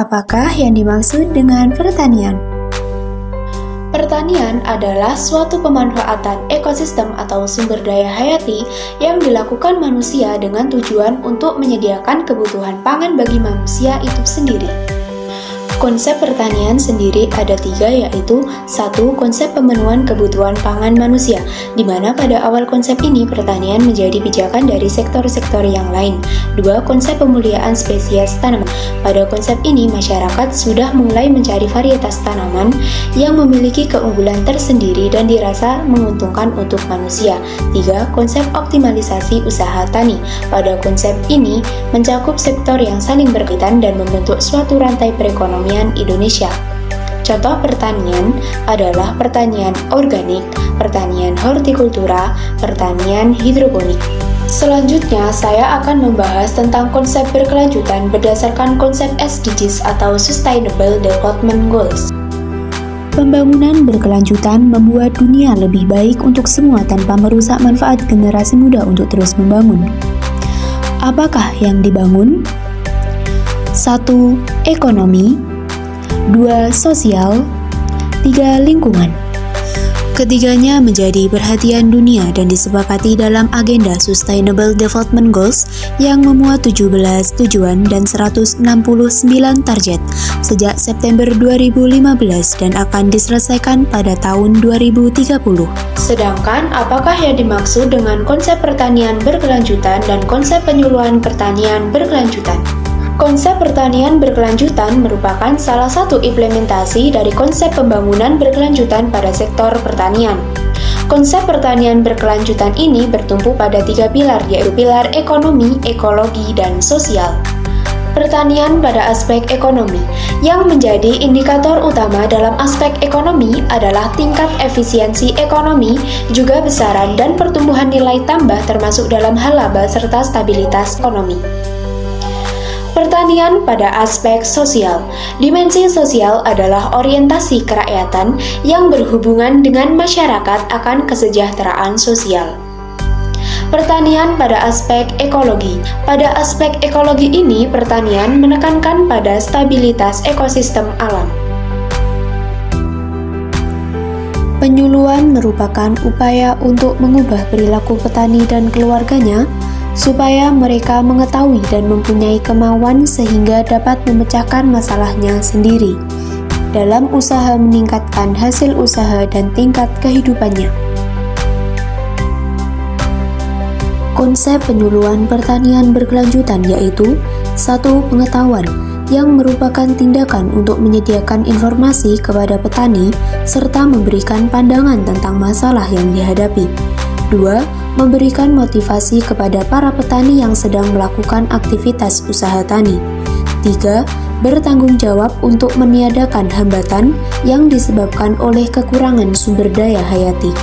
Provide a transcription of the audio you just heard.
Apakah yang dimaksud dengan pertanian? Pertanian adalah suatu pemanfaatan ekosistem atau sumber daya hayati yang dilakukan manusia dengan tujuan untuk menyediakan kebutuhan pangan bagi manusia itu sendiri. Konsep pertanian sendiri ada 3, yaitu 1. Konsep pemenuhan kebutuhan pangan manusia, di mana pada awal konsep ini pertanian menjadi pijakan dari sektor-sektor yang lain. 2. Konsep pemuliaan spesies tanaman. Pada konsep ini masyarakat sudah mulai mencari varietas tanaman yang memiliki keunggulan tersendiri dan dirasa menguntungkan untuk manusia. 3. Konsep optimalisasi usaha tani. Pada konsep ini mencakup sektor yang saling berkaitan dan membentuk suatu rantai perekonomian Indonesia. Contoh pertanian adalah pertanian organik, pertanian hortikultura, pertanian hidroponik. Selanjutnya, saya akan membahas tentang konsep berkelanjutan berdasarkan konsep SDGs atau Sustainable Development Goals. Pembangunan berkelanjutan membuat dunia lebih baik untuk semua tanpa merusak manfaat generasi muda untuk terus membangun. Apakah yang dibangun? 1. Ekonomi. 2. Sosial. 3. Lingkungan. Ketiganya menjadi perhatian dunia dan disepakati dalam agenda Sustainable Development Goals yang memuat 17 tujuan dan 169 target sejak September 2015 dan akan diselesaikan pada tahun 2030. Sedangkan apakah yang dimaksud dengan konsep pertanian berkelanjutan dan konsep penyuluhan pertanian berkelanjutan? Konsep pertanian berkelanjutan merupakan salah satu implementasi dari konsep pembangunan berkelanjutan pada sektor pertanian. Konsep pertanian berkelanjutan ini bertumpu pada 3 pilar, yaitu pilar ekonomi, ekologi, dan sosial. Pertanian pada aspek ekonomi, yang menjadi indikator utama dalam aspek ekonomi adalah tingkat efisiensi ekonomi, juga besaran dan pertumbuhan nilai tambah termasuk dalam hal laba serta stabilitas ekonomi. Pertanian pada aspek sosial. Dimensi sosial adalah orientasi kerakyatan yang berhubungan dengan masyarakat akan kesejahteraan sosial. Pertanian pada aspek ekologi. Pada aspek ekologi ini, pertanian menekankan pada stabilitas ekosistem alam. Penyuluhan merupakan upaya untuk mengubah perilaku petani dan keluarganya supaya mereka mengetahui dan mempunyai kemauan sehingga dapat memecahkan masalahnya sendiri dalam usaha meningkatkan hasil usaha dan tingkat kehidupannya. Konsep penyuluhan pertanian berkelanjutan yaitu 1. Pengetahuan, yang merupakan tindakan untuk menyediakan informasi kepada petani serta memberikan pandangan tentang masalah yang dihadapi. 2. Memberikan motivasi kepada para petani yang sedang melakukan aktivitas usaha tani. 3. Bertanggung jawab untuk meniadakan hambatan yang disebabkan oleh kekurangan sumber daya hayati.